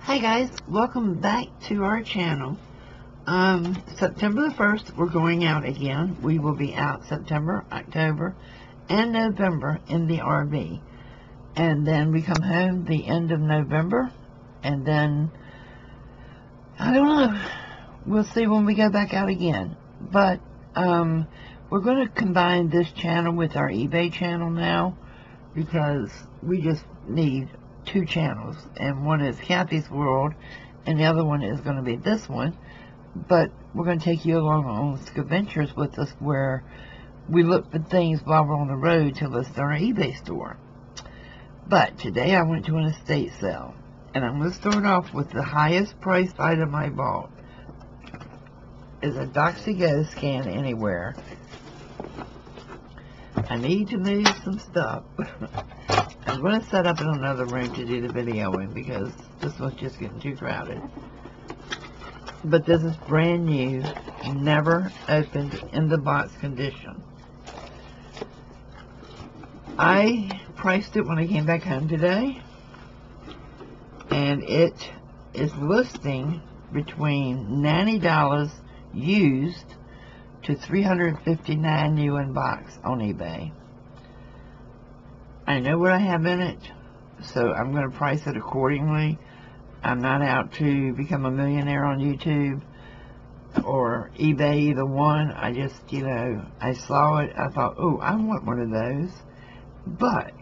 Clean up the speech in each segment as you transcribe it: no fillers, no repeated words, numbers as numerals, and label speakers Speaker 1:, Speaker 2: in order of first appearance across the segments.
Speaker 1: Hi guys, welcome back to our channel. September the 1st, we're going out again. We will be out September, October, and November in the RV. And then we come home the end of November. And then, I don't know, we'll see when we go back out again. But, we're going to combine this channel with our eBay channel now, because we just need two channels, and one is Kathy's World and the other one is going to be this one. But we're going to take you along on svavengers with us, where we look for things while we're on the road to list on our eBay store. But today I went to an estate sale, and I'm going to start off with the highest priced item I bought. Is a Doxy Go Scan Anywhere. I need to move some stuff. I'm going to set up in another room to do the videoing because this one's just getting too crowded. But this is brand new, never opened, in the box condition. I priced it when I came back home today, and it is listing between $90 used to $359 new in box on eBay. I know what I have in it, so I'm going to price it accordingly. I'm not out to become a millionaire on YouTube or eBay, either one. I just, I saw it, I thought, oh, I want one of those. But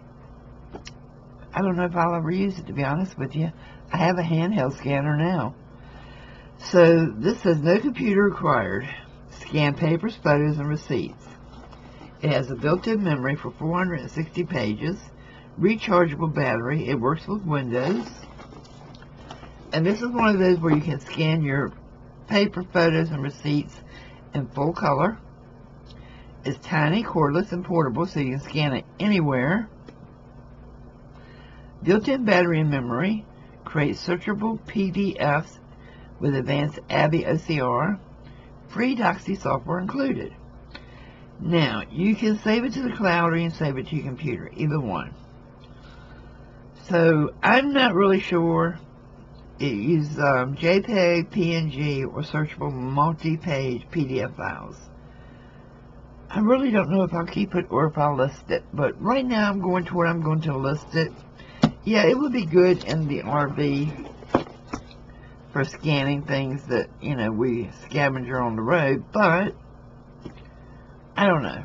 Speaker 1: I don't know if I'll ever use it, to be honest with you. I have a handheld scanner now. So this says no computer required. Scan papers, photos, and receipts. It has a built-in memory for 460 pages, rechargeable battery. It works with Windows. And this is one of those where you can scan your paper, photos, and receipts in full color. It's tiny, cordless, and portable, so you can scan it anywhere. Built-in battery and memory. Create searchable PDFs with advanced ABBY OCR. Free Doxy software included. Now, you can save it to the cloud or you can save it to your computer, either one. So, I'm not really sure. It uses JPEG, PNG, or searchable multi-page PDF files. I really don't know if I'll keep it or if I'll list it, but right now I'm going to where I'm going to list it. Yeah, it would be good in the RV for scanning things that, we scavenger on the road, but I don't know.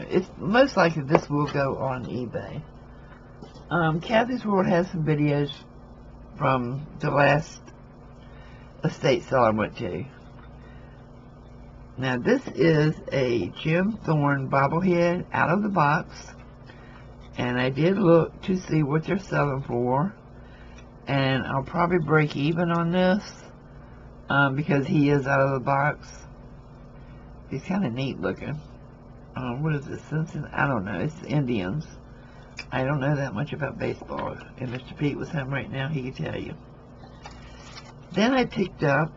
Speaker 1: It's most likely this will go on eBay. Kathy's World has some videos from the last estate sale I went to. Now this is a Jim Thorne bobblehead out of the box, and I did look to see what they're selling for, and I'll probably break even on this because he is out of the box. He's kind of neat looking. What is this? I don't know. It's Indians. I don't know that much about baseball. If Mr. Pete was home right now, he could tell you. Then I picked up,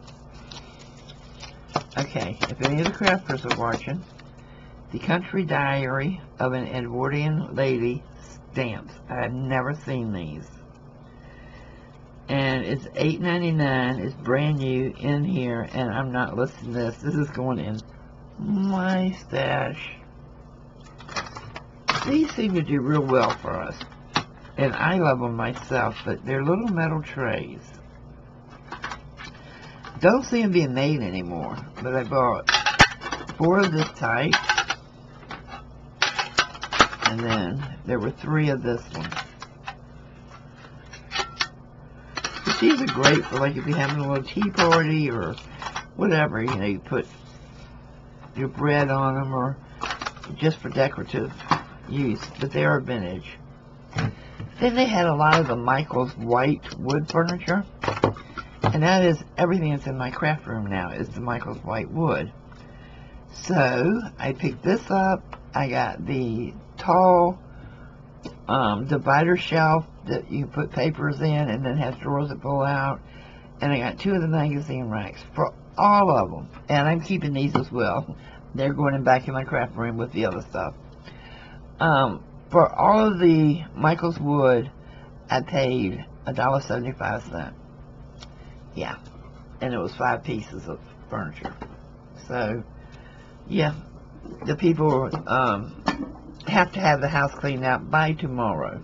Speaker 1: okay, if any of the crafters are watching, the Country Diary of an Edwardian Lady stamps. I have never seen these. And it's $8.99. It's brand new in here, and I'm not listing this. This is going in my stash. These seem to do real well for us, and I love them myself, but they're little metal trays. Don't see them being made anymore, but I bought 4 of this type, and then there were 3 of this one. But these are great for, like, if you're having a little tea party or whatever, you put your bread on them, or just for decorative use, but they are vintage. Then they had a lot of the Michael's white wood furniture, and that is everything that's in my craft room now is the Michael's white wood. So I picked this up. I got the tall divider shelf that you put papers in and then has drawers that pull out, and I got 2 of the magazine racks for all of them, and I'm keeping these as well. They're going in back in my craft room with the other stuff. For all of the Michael's wood, I paid $1.75. Yeah, and it was 5 pieces of furniture. So, yeah, the people have to have the house cleaned out by tomorrow.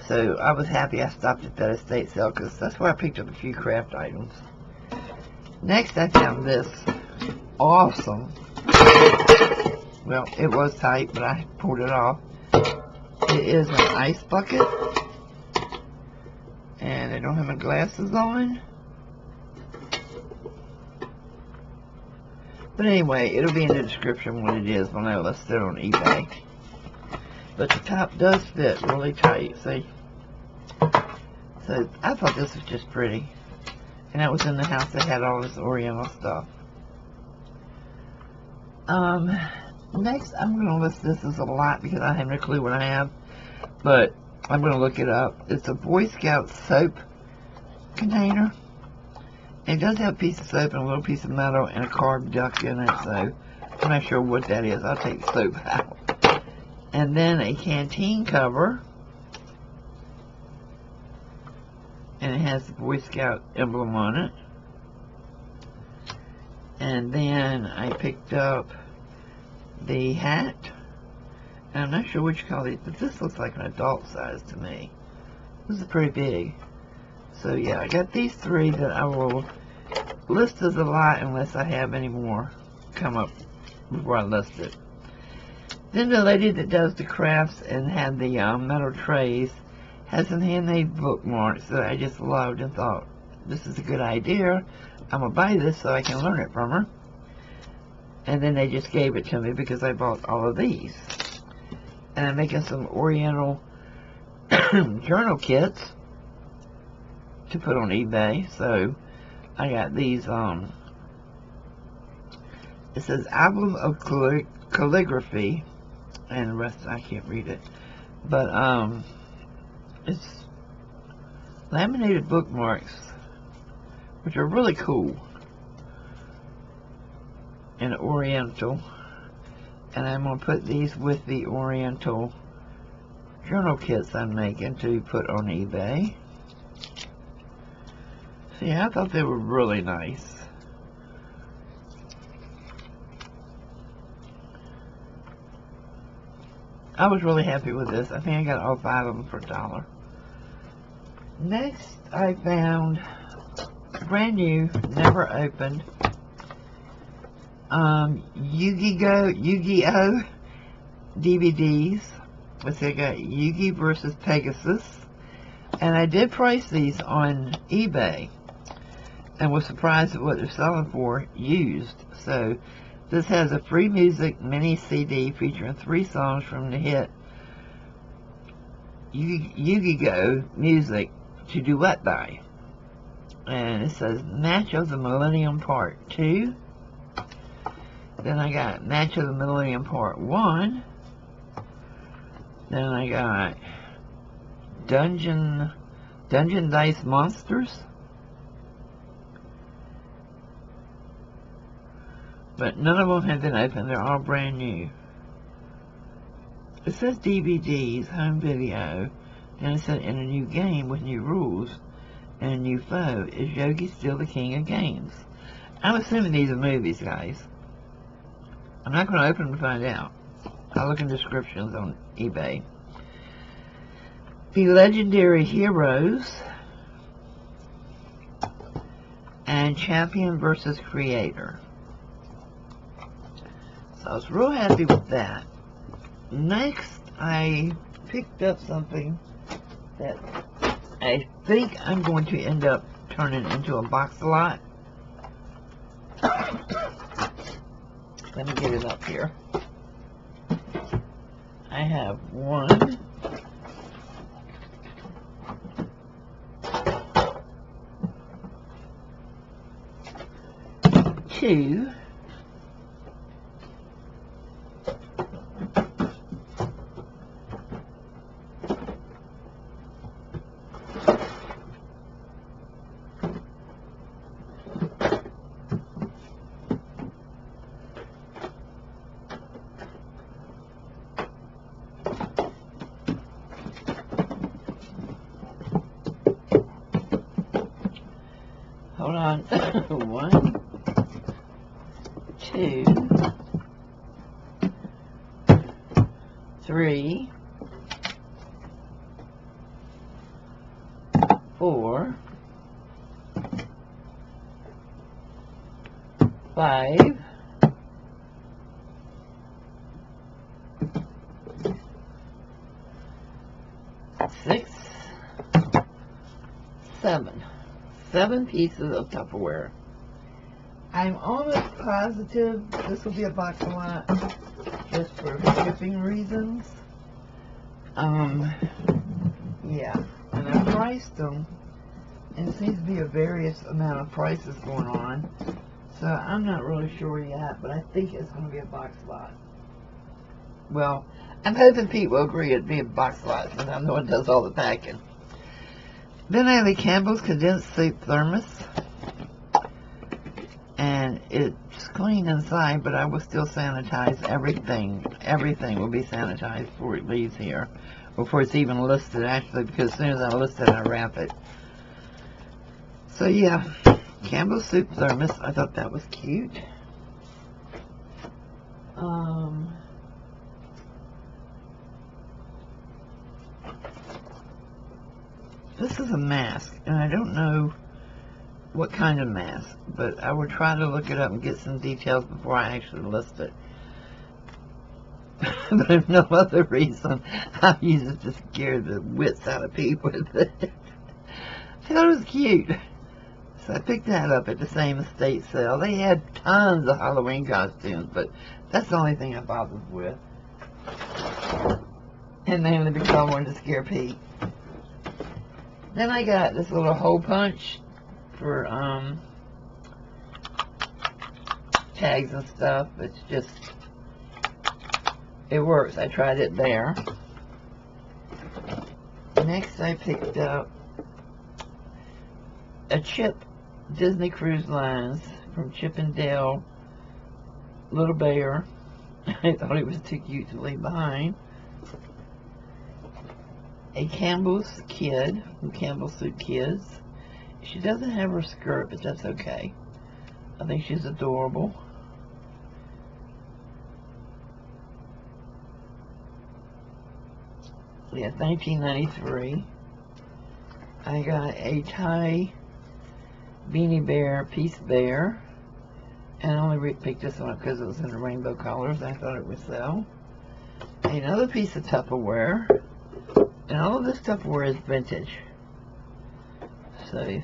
Speaker 1: So I was happy I stopped at that estate sale because that's where I picked up a few craft items. Next, I found this awesome. Well, it was tight, but I pulled it off. It is an ice bucket. And I don't have my glasses on. But anyway, it'll be in the description what it is when I list it on eBay. But the top does fit really tight, see? So I thought this was just pretty. And that was in the house that had all this Oriental stuff. Next, I'm going to list this as a lot because I have no clue what I have. But I'm going to look it up. It's a Boy Scout soap container. It does have a piece of soap and a little piece of metal and a carved duck in it, so I'm not sure what that is. I'll take the soap out. And then a canteen cover. And it has the Boy Scout emblem on it. And then I picked up the hat. And I'm not sure what you call these, but this looks like an adult size to me. This is pretty big. So yeah, I got these 3 that I will list as a lot unless I have any more come up before I list it. Then the lady that does the crafts and had the metal trays has some handmade bookmarks that I just loved and thought, this is a good idea. I'm going to buy this so I can learn it from her. And then they just gave it to me because I bought all of these. And I'm making some Oriental journal kits to put on eBay. So I got these, it says album of calligraphy, and the rest I can't read it, but it's laminated bookmarks, which are really cool, and Oriental. And I'm going to put these with the Oriental journal kits I'm making to put on eBay. See, I thought they were really nice. I was really happy with this. I think I got all 5 of them for $1. Next, I found brand new, never opened, Yu-Gi-Oh! DVDs. Let's see, I got Yu-Gi versus Pegasus. And I did price these on eBay and was surprised at what they're selling for used. So this has a free music mini CD featuring 3 songs from the hit Yu-Gi-Oh! Music to duet by. And it says Match of the Millennium Part 2. Then I got Match of the Millennium Part 1. Then I got Dungeon Dice Monsters. But none of them have been opened. They're all brand new. It says DVDs, home video. And it said in a new game with new rules and a new foe. Is Yogi still the king of games? I'm assuming these are movies, guys. I'm not going to open them to find out. I'll look in descriptions on eBay. The Legendary Heroes and Champion versus Creator. So I was real happy with that. Next, I picked up something that I think I'm going to end up turning into a box lot. Let me get it up here. I have 1, 2, 3, Hold on. 1, 2, 3, 4, 5, 6, 7. 7 pieces of Tupperware. I'm almost positive this will be a box lot just for shipping reasons. Yeah, and I priced them, and it seems to be a various amount of prices going on, so I'm not really sure yet, but I think it's going to be a box lot. Well, I'm hoping Pete will agree it'd be a box lot, since I'm the one that does all the packing. Then I have a Campbell's Condensate Thermos, and it's clean inside, but I will still sanitize everything. Everything will be sanitized before it leaves here, before it's even listed, actually, because as soon as I list it, I wrap it. So yeah, Campbell's Soup Thermos. I thought that was cute. This is a mask, and I don't know what kind of mask, but I will try to look it up and get some details before I actually list it. But if no other reason, I'll use it to scare the wits out of people with it. I thought it was cute. So I picked that up at the same estate sale. They had tons of Halloween costumes, but that's the only thing I bothered with. And mainly because I wanted to scare Pete. Then I got this little hole punch for tags and stuff. It's just, it works. I tried it there. Next I picked up a Chip Disney Cruise Lines from Chip and Dale Little Bear. I thought it was too cute to leave behind. A Campbell's Kid from Campbell Soup Kids. She doesn't have her skirt, but that's okay. I think she's adorable. Yeah, 1993. I got a Thai Beanie Bear Peace Bear, and I only picked this one up because it was in the rainbow colors. I thought it would sell. Another piece of Tupperware, and all of this Tupperware is vintage. So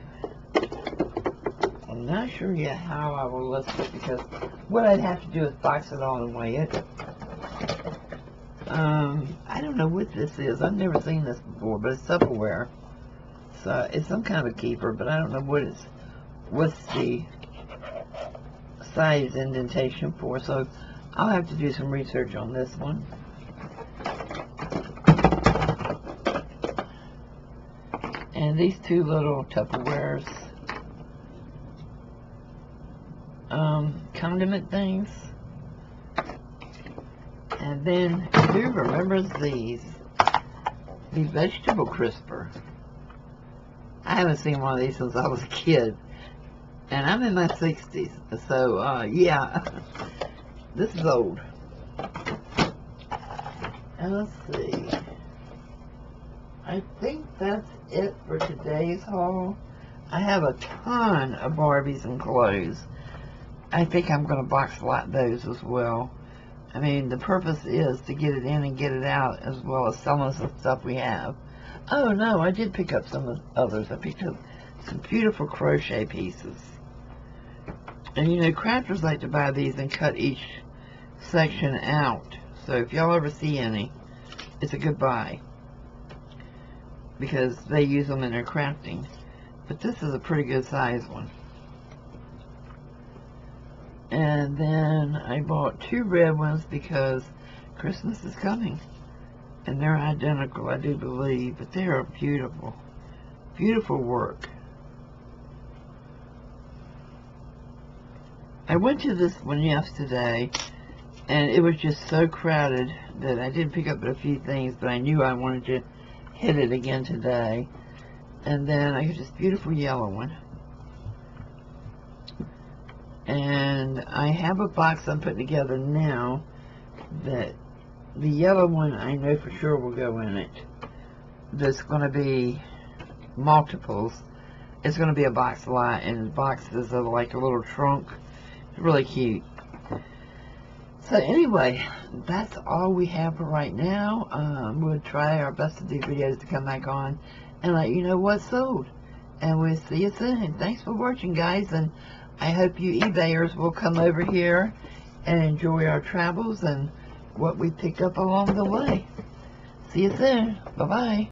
Speaker 1: I'm not sure yet how I will list it, because what I'd have to do is box it all and weigh it. I don't know what this is. I've never seen this before, but it's Tupperware. So it's some kind of keeper, but I don't know what's the size indentation for. So I'll have to do some research on this one. And these two little Tupperwares, condiment things. And then, who remembers these? The vegetable crisper. I haven't seen one of these since I was a kid. And I'm in my 60s. So, yeah. This is old. And let's see. I think that's it for today's haul. I have a ton of Barbies and clothes. I think I'm going to box lot those as well. I mean, the purpose is to get it in and get it out, as well as selling some stuff we have. Oh no, I did pick up some others. I picked up some beautiful crochet pieces. And you know, crafters like to buy these and cut each section out. So if y'all ever see any, it's a good buy, because they use them in their crafting. But this is a pretty good size one. And then I bought 2 red ones because Christmas is coming. And they're identical, I do believe, but they are beautiful. Beautiful work. I went to this one yesterday, and it was just so crowded that I didn't pick up a few things, but I knew I wanted to hit it again today. And then I got this beautiful yellow one. And I have a box I'm putting together now that the yellow one I know for sure will go in it. There's going to be multiples. It's going to be a box lot, and boxes of like a little trunk. It's really cute. So anyway, that's all we have for right now. We'll try our best to do videos to come back on and let you know what's sold. And we'll see you soon. Thanks for watching, guys, and I hope you eBayers will come over here and enjoy our travels and what we pick up along the way. See you soon. Bye-bye.